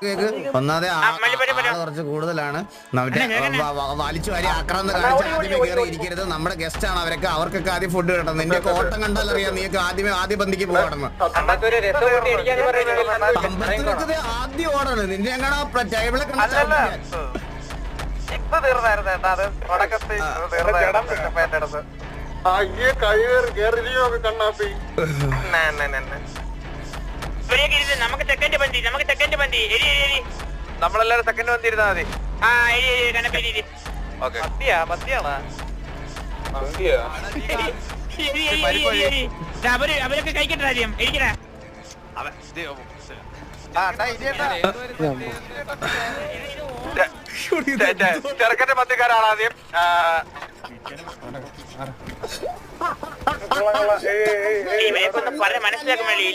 ഒന്നാമതെ കുറച്ച് കൂടുതലാണ്. വലിച്ചു വാരി ആക്രാന്ത കാണിച്ച് ആദ്യമേ കയറി ഇരിക്കരുത്. നമ്മുടെ ഗസ്റ്റ് ആണ്, അവർക്കൊക്കെ ആദ്യം ഫുഡ് കിട്ടണം. നിന്റെ ഓട്ടം കണ്ടാൽ അറിയാം നീക്ക് ആദ്യ പന്തിക്ക് പോകണം. ആദ്യം ഓടണം. നിന്റെ എങ്ങനെ ടേബിളെ നമുക്ക് സെക്കൻഡ് പന്തി നമ്മളെല്ലാരും സെക്കൻഡ് വന്നിരുന്നാ മതി. അവരൊക്കെ കഴിക്കട്ടെ ആദ്യം. ഇരിക്കടാ ചെറുക്കന്റെ മന്തിക്കാരാണ് ആദ്യം. മനസ്സിലാക്കാൻ വേണ്ടി